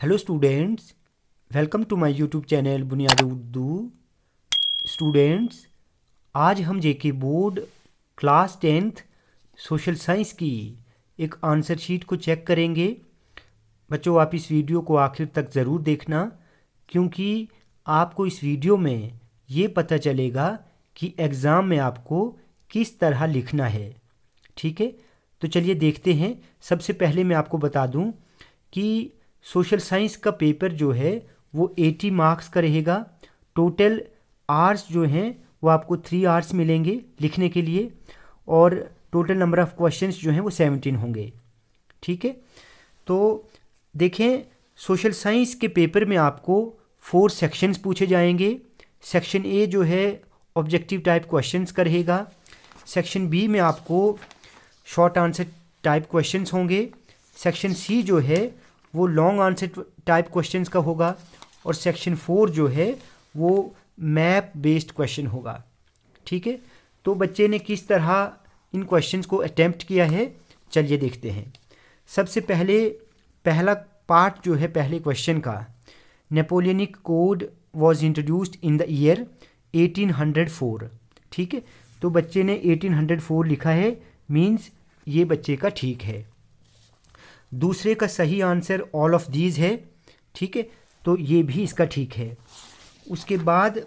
Hello students, welcome to my YouTube channel Buniyad Urdu. Students, आज हम J K board class 10th social science की एक answer sheet को check करेंगे। बच्चों, आप इस वीडियो को आखिर तक ज़रूर देखना, क्योंकि आपको इस वीडियो में ये पता चलेगा कि एग्ज़ाम में आपको किस तरह लिखना है। ठीक है, तो चलिए देखते हैं। सबसे पहले मैं आपको बता दूं कि सोशल साइंस का पेपर जो है वो 80 मार्क्स का रहेगा। टोटल आवर्स जो हैं वो आपको 3 आवर्स मिलेंगे लिखने के लिए, और टोटल नंबर ऑफ़ क्वेश्चंस जो हैं वो 17 होंगे। ठीक है, तो देखें, सोशल साइंस के पेपर में आपको 4 सेक्शंस पूछे जाएंगे। सेक्शन ए जो है ऑब्जेक्टिव टाइप क्वेश्चंस का रहेगा। सेक्शन बी में आपको शॉर्ट आंसर टाइप क्वेश्चंस होंगे। सेक्शन सी जो है वो लॉन्ग आंसर टाइप क्वेश्चंस का होगा, और सेक्शन 4 जो है वो मैप बेस्ड क्वेश्चन होगा। ठीक है, तो बच्चे ने किस तरह इन क्वेश्चंस को अटेम्प्ट किया है, चलिए देखते हैं। सबसे पहले पहला पार्ट जो है पहले क्वेश्चन का, Napoleonic code was introduced in the year 1804। ठीक है, तो बच्चे ने 1804 लिखा है, मीन्स ये बच्चे का ठीक है। दूसरे का सही आंसर ऑल ऑफ दीज है। ठीक है, तो ये भी इसका ठीक है। उसके बाद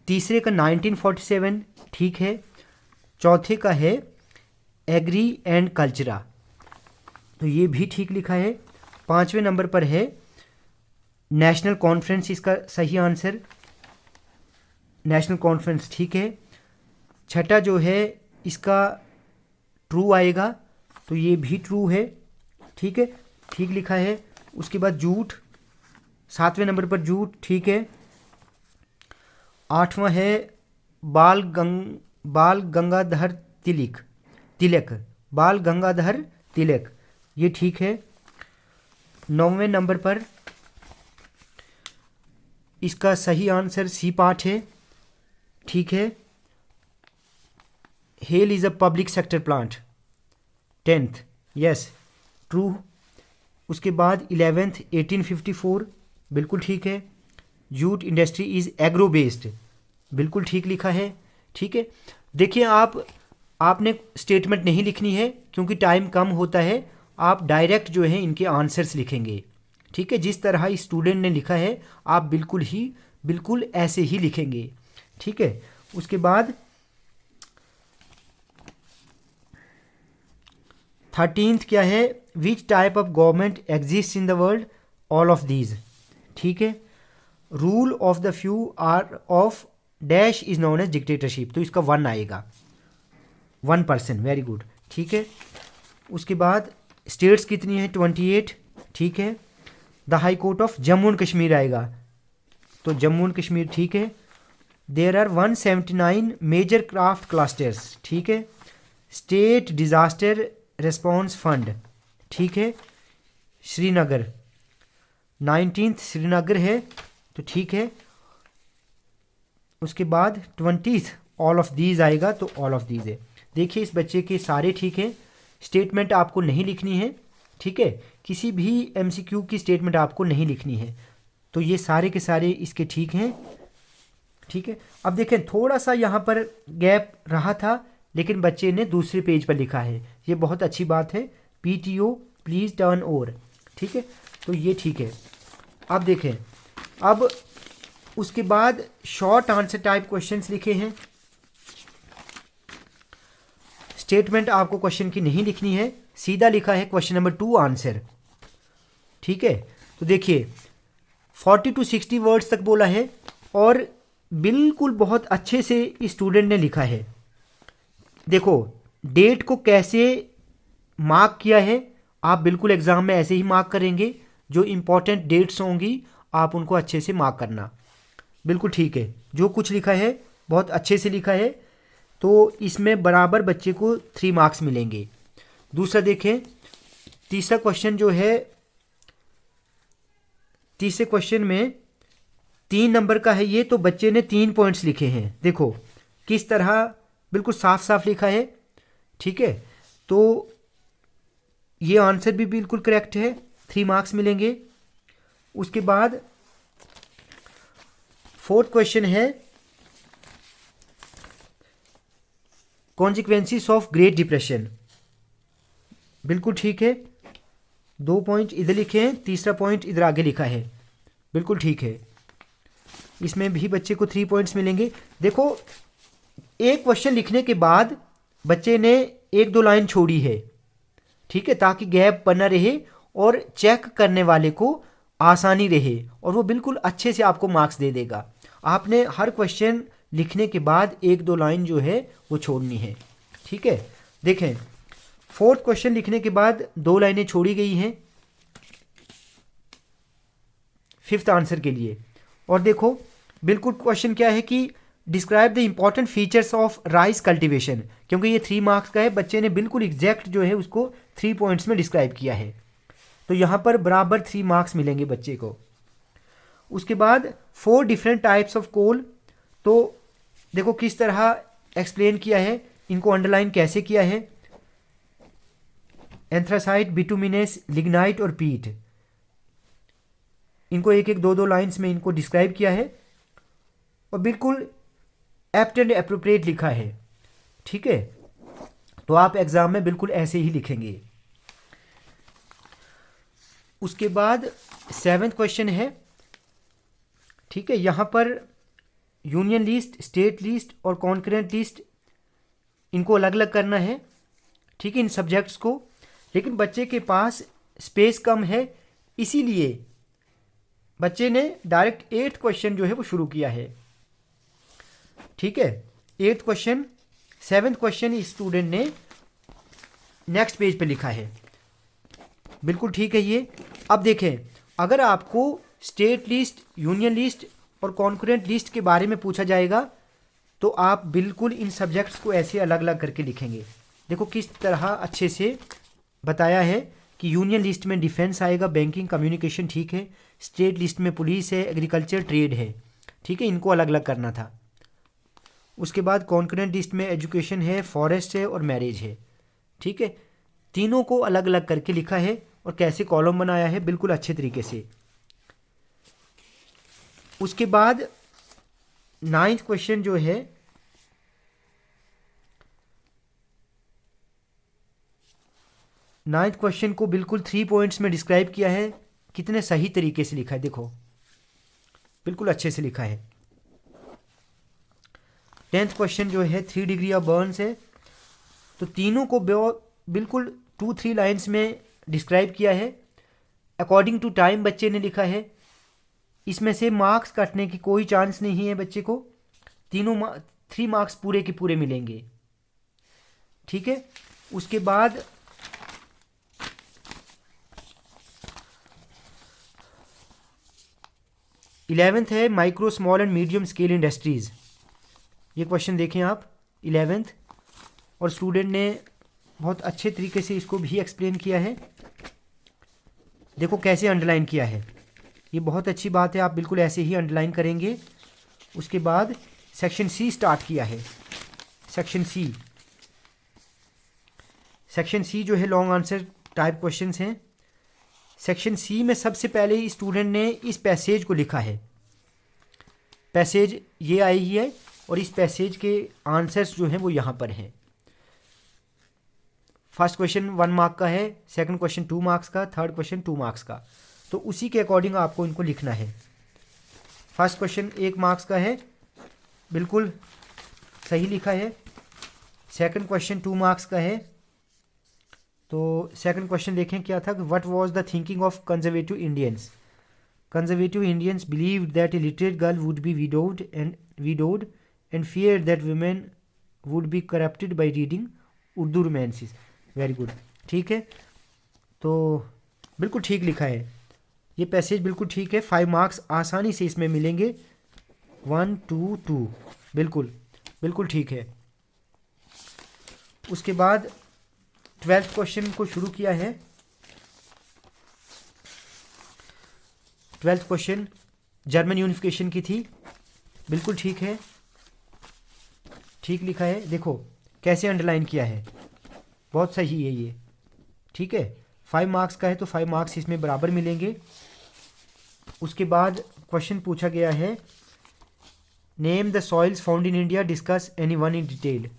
तीसरे का 1947 ठीक है। चौथे का है एग्री एंड कल्चरा, तो ये भी ठीक लिखा है। पांचवें नंबर पर है नेशनल कॉन्फ्रेंस, इसका सही आंसर नेशनल कॉन्फ्रेंस ठीक है। छठा जो है इसका ट्रू आएगा, तो ये भी ट्रू है। ठीक है, ठीक लिखा है। उसके बाद जूट, 7वें नंबर पर जूट ठीक है। 8वां है बाल गंगाधर तिलक, बाल गंगाधर तिलक, ये ठीक है। 9वें नंबर पर इसका सही आंसर सी पार्ट है, ठीक है। Hell is a public sector plant, 10th, yes true. उसके बाद 11th 1854 बिल्कुल ठीक है। Jute industry is agro based, बिल्कुल ठीक लिखा है। ठीक है, देखिए आपने स्टेटमेंट नहीं लिखनी है क्योंकि टाइम कम होता है। आप डायरेक्ट जो है इनके आंसर्स लिखेंगे। ठीक है, जिस तरह इस स्टूडेंट ने लिखा है आप बिल्कुल ऐसे ही लिखेंगे। ठीक है, उसके बाद 13th क्या है, which type of government exist in the world, all of these ठीक है। Rule of the few are of dash is known as dictatorship, तो इसका 1 आएगा, 1%, वेरी गुड ठीक है। उसके बाद स्टेट्स कितनी है, 28 ठीक है। The high court of Jammu and Kashmir आएगा, तो जम्मू एंड कश्मीर ठीक है। There are 179 major craft clusters ठीक है। स्टेट डिजास्टर रिस्पॉन्स फंड ठीक है। श्रीनगर 19th श्रीनगर है, तो ठीक है। उसके बाद 20th ऑल ऑफ दीज आएगा, तो ऑल ऑफ दीज है। देखिए इस बच्चे के सारे ठीक हैं। स्टेटमेंट आपको नहीं लिखनी है, ठीक है, किसी भी एमसीक्यू की स्टेटमेंट आपको नहीं लिखनी है। तो ये सारे के सारे इसके ठीक हैं। ठीक है, अब देखें थोड़ा सा यहाँ पर गैप रहा था, लेकिन बच्चे ने दूसरे पेज पर लिखा है, ये बहुत अच्छी बात है। पीटीओ प्लीज़ टर्न ओवर, ठीक है, तो ये ठीक है। अब देखें, अब उसके बाद शॉर्ट आंसर टाइप क्वेश्चंस लिखे हैं। स्टेटमेंट आपको क्वेश्चन की नहीं लिखनी है, सीधा लिखा है क्वेश्चन नंबर 2 आंसर। ठीक है, तो देखिए 40 to 60 वर्ड्स तक बोला है, और बिल्कुल बहुत अच्छे से स्टूडेंट ने लिखा है। देखो डेट को कैसे मार्क किया है, आप बिल्कुल एग्जाम में ऐसे ही मार्क करेंगे। जो इंपॉर्टेंट डेट्स होंगी आप उनको अच्छे से मार्क करना, बिल्कुल ठीक है। जो कुछ लिखा है बहुत अच्छे से लिखा है, तो इसमें बराबर बच्चे को 3 मार्क्स मिलेंगे। दूसरा देखें, तीसरा क्वेश्चन जो है, तीसरे क्वेश्चन में 3 नंबर का है ये, तो बच्चे ने 3 पॉइंट्स लिखे हैं। देखो किस तरह बिल्कुल साफ साफ लिखा है, ठीक है। तो ये आंसर भी बिल्कुल करेक्ट है, 3 मार्क्स मिलेंगे। उसके बाद फोर्थ क्वेश्चन है कॉन्सिक्वेंसेस ऑफ ग्रेट डिप्रेशन। बिल्कुल ठीक है, 2 पॉइंट इधर लिखे हैं, तीसरा पॉइंट इधर आगे लिखा है, बिल्कुल ठीक है। इसमें भी बच्चे को 3 पॉइंट्स मिलेंगे। देखो, एक क्वेश्चन लिखने के बाद बच्चे ने 1-2 लाइन छोड़ी है, ठीक है, ताकि गैप बना रहे और चेक करने वाले को आसानी रहे, और वो बिल्कुल अच्छे से आपको मार्क्स दे देगा। आपने हर क्वेश्चन लिखने के बाद 1-2 लाइन जो है वो छोड़नी है, ठीक है। देखें, फोर्थ क्वेश्चन लिखने के बाद 2 लाइनें छोड़ी गई हैं फिफ्थ आंसर के लिए। और देखो, बिल्कुल क्वेश्चन क्या है कि describe the important features of rice cultivation, क्योंकि ये 3 मार्क्स का है, बच्चे ने बिल्कुल एग्जैक्ट जो है उसको 3 पॉइंट्स में डिस्क्राइब किया है, तो यहाँ पर बराबर 3 मार्क्स मिलेंगे बच्चे को। उसके बाद 4 डिफरेंट टाइप्स ऑफ कोल, तो देखो किस तरह एक्सप्लेन किया है, इनको अंडरलाइन कैसे किया है, एंथ्रासाइट, बिटुमिनस, लिग्नाइट और पीट, इनको 1-1, 2-2 लाइन्स में इनको डिस्क्राइब किया है, और बिल्कुल एप्ट एंड एप्रोप्रिएट लिखा है, ठीक है। तो आप एग्जाम में बिल्कुल ऐसे ही लिखेंगे। उसके बाद 7th क्वेश्चन है, ठीक है, यहाँ पर यूनियन लिस्ट, स्टेट लिस्ट और कॉन्करेंट लिस्ट, इनको अलग अलग करना है, ठीक है, इन सब्जेक्ट्स को। लेकिन बच्चे के पास स्पेस कम है, इसीलिए बच्चे ने डायरेक्ट 8th क्वेश्चन जो है वो शुरू किया है, ठीक है। 8th क्वेश्चन, 7th क्वेश्चन इस स्टूडेंट ने नेक्स्ट पेज पे लिखा है, बिल्कुल ठीक है ये। अब देखें, अगर आपको स्टेट लिस्ट, यूनियन लिस्ट और कॉन्करेंट लिस्ट के बारे में पूछा जाएगा तो आप बिल्कुल इन सब्जेक्ट्स को ऐसे अलग अलग करके लिखेंगे। देखो किस तरह अच्छे से बताया है कि यूनियन लिस्ट में डिफेंस आएगा, बैंकिंग, कम्युनिकेशन, ठीक है, स्टेट लिस्ट में पुलिस है, एग्रीकल्चर, ट्रेड है, ठीक है, इनको अलग अलग करना था। उसके बाद कॉन्करेंट लिस्ट में एजुकेशन है, फॉरेस्ट है और मैरिज है, ठीक है, तीनों को अलग अलग करके लिखा है और कैसे कॉलम बनाया है बिल्कुल अच्छे तरीके से। उसके बाद 9th क्वेश्चन जो है, नाइन्थ क्वेश्चन को बिल्कुल 3 पॉइंट्स में डिस्क्राइब किया है, कितने सही तरीके से लिखा है, देखो बिल्कुल अच्छे से लिखा है। 10th क्वेश्चन जो है 3 डिग्री ऑफ बर्न्स है, तो तीनों को बिल्कुल 2-3 लाइन्स में डिस्क्राइब किया है। अकॉर्डिंग टू टाइम बच्चे ने लिखा है, इसमें से मार्क्स काटने की कोई चांस नहीं है बच्चे को, तीनों 3 मार्क्स पूरे के पूरे मिलेंगे, ठीक है। उसके बाद 11th है micro, small and medium scale industries. ये क्वेश्चन देखें आप, 11th, और स्टूडेंट ने बहुत अच्छे तरीके से इसको भी एक्सप्लेन किया है। देखो कैसे अंडरलाइन किया है, ये बहुत अच्छी बात है, आप बिल्कुल ऐसे ही अंडरलाइन करेंगे। उसके बाद सेक्शन सी स्टार्ट किया है, सेक्शन सी जो है लॉन्ग आंसर टाइप क्वेश्चंस हैं। सेक्शन सी में सबसे पहले स्टूडेंट ने इस पैसेज को लिखा है, पैसेज ये आई है और इस पैसेज के आंसर्स जो हैं वो यहाँ पर हैं। फर्स्ट क्वेश्चन 1 मार्क का है, सेकंड क्वेश्चन 2 मार्क्स का, थर्ड क्वेश्चन 2 मार्क्स का, तो उसी के अकॉर्डिंग आपको इनको लिखना है। फर्स्ट क्वेश्चन 1 मार्क्स का है, बिल्कुल सही लिखा है। सेकंड क्वेश्चन 2 मार्क्स का है, तो सेकंड क्वेश्चन देखें क्या था, what was the thinking of conservative Indians. Conservative Indians believed that A literate girl would be widowed and feared that women would be corrupted by reading Urdu romances. Very good, ठीक है, तो बिल्कुल ठीक लिखा है, ये पैसेज बिल्कुल ठीक है। 5 मार्क्स आसानी से इसमें मिलेंगे, 1 2 2, बिल्कुल बिल्कुल ठीक है। उसके बाद 12th क्वेश्चन को शुरू किया है। 12th क्वेश्चन जर्मन यूनिफिकेशन की थी, बिल्कुल ठीक है, ठीक लिखा है। देखो कैसे अंडरलाइन किया है, बहुत सही है ये, ठीक है। 5 मार्क्स का है तो 5 मार्क्स इसमें बराबर मिलेंगे। उसके बाद क्वेश्चन पूछा गया है, name the soils found in India, discuss any one in detail.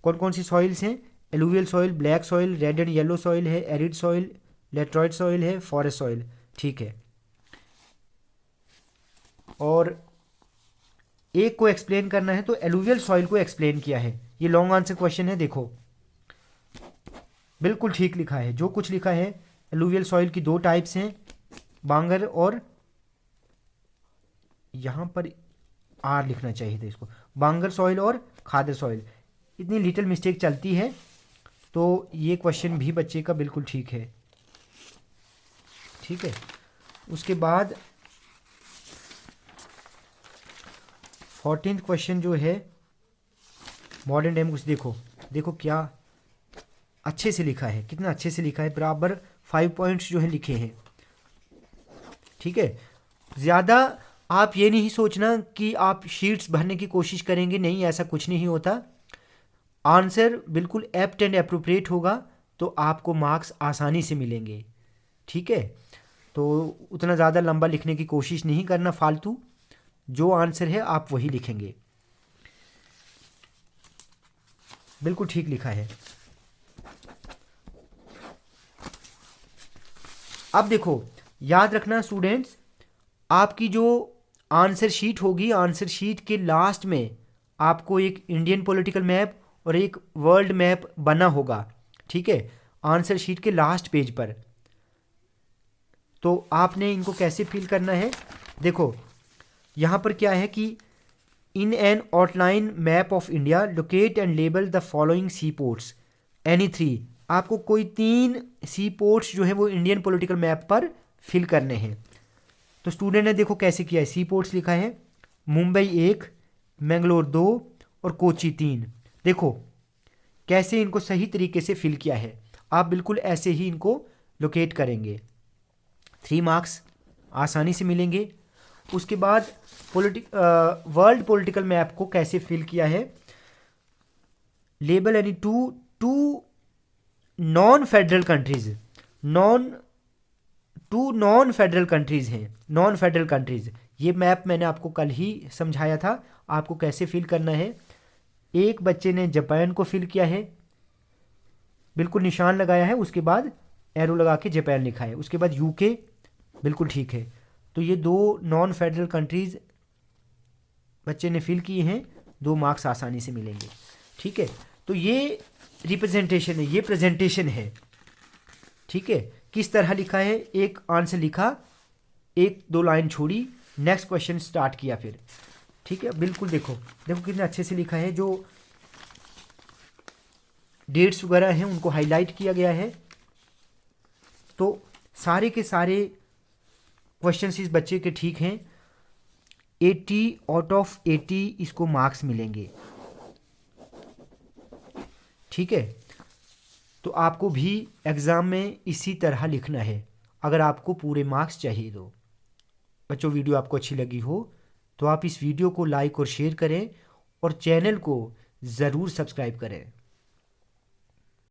कौन कौन सी सॉइल्स हैं? Alluvial soil, black soil, red and yellow soil है, एरिड सॉइल, लेटरॉइड सॉइल है, फॉरेस्ट सॉइल। ठीक है, और एक को एक्सप्लेन करना है तो एलुवियल सॉइल को एक्सप्लेन किया है। ये लॉन्ग आंसर क्वेश्चन है, देखो बिल्कुल ठीक लिखा है जो कुछ लिखा है। एलुवियल सॉइल की 2 टाइप्स हैं, बांगर और यहां पर आर लिखना चाहिए था इसको, बांगर सॉइल और खादर सॉइल। इतनी लिटिल मिस्टेक चलती है, तो ये क्वेश्चन भी बच्चे का बिल्कुल ठीक है। ठीक है, उसके बाद 14th क्वेश्चन जो है मॉडर्न टाइम, कुछ देखो देखो क्या अच्छे से लिखा है, कितना अच्छे से लिखा है, बराबर 5 पॉइंट्स जो है लिखे हैं। ठीक है, ज़्यादा आप ये नहीं सोचना कि आप शीट्स भरने की कोशिश करेंगे, नहीं, ऐसा कुछ नहीं होता। आंसर बिल्कुल एप्ट एंड अप्रोप्रिएट होगा तो आपको मार्क्स आसानी से मिलेंगे। ठीक है, तो उतना ज़्यादा लंबा लिखने की कोशिश नहीं करना फालतू, जो आंसर है आप वही लिखेंगे। बिल्कुल ठीक लिखा है। अब देखो, याद रखना स्टूडेंट्स, आपकी जो आंसर शीट होगी, आंसर शीट के लास्ट में आपको एक इंडियन पॉलिटिकल मैप और एक वर्ल्ड मैप बना होगा। ठीक है, आंसर शीट के लास्ट पेज पर। तो आपने इनको कैसे फिल करना है, देखो यहाँ पर क्या है कि in an outline map of India locate and label the following sea ports any 3। आपको कोई 3 सी पोर्ट्स जो है वो इंडियन पॉलिटिकल मैप पर फिल करने हैं। तो स्टूडेंट ने देखो कैसे किया है, सी पोर्ट्स लिखा है, मुंबई 1, मैंगलोर 2 और कोची 3। देखो कैसे इनको सही तरीके से फिल किया है, आप बिल्कुल ऐसे ही इनको लोकेट करेंगे, 3 मार्क्स आसानी से मिलेंगे। उसके बाद वर्ल्ड पॉलिटिकल मैप को कैसे फिल किया है, लेबल यानी two non federal countries, two non federal countries हैं, नॉन फेडरल कंट्रीज। ये मैप मैंने आपको कल ही समझाया था आपको कैसे फिल करना है। एक बच्चे ने जापान को फिल किया है, बिल्कुल निशान लगाया है, उसके बाद एरो लगा के जापान लिखा है, उसके बाद यूके, बिल्कुल ठीक है। तो ये 2 नॉन फेडरल कंट्रीज बच्चे ने फिल किए हैं, 2 मार्क्स आसानी से मिलेंगे। ठीक है, तो ये रिप्रेजेंटेशन है, ये प्रेजेंटेशन है। ठीक है, किस तरह लिखा है, एक आंसर लिखा, 1-2 लाइन छोड़ी, नेक्स्ट क्वेश्चन स्टार्ट किया फिर। ठीक है, बिल्कुल देखो देखो कितने अच्छे से लिखा है, जो डेट्स वगैरह हैं उनको हाईलाइट किया गया है। तो सारे के सारे क्वेश्चन इस बच्चे के ठीक हैं, 80 आउट ऑफ 80 इसको मार्क्स मिलेंगे। ठीक है, तो आपको भी एग्ज़ाम में इसी तरह लिखना है अगर आपको पूरे मार्क्स चाहिए तो। बच्चों, वीडियो आपको अच्छी लगी हो तो आप इस वीडियो को लाइक और शेयर करें और चैनल को ज़रूर सब्सक्राइब करें।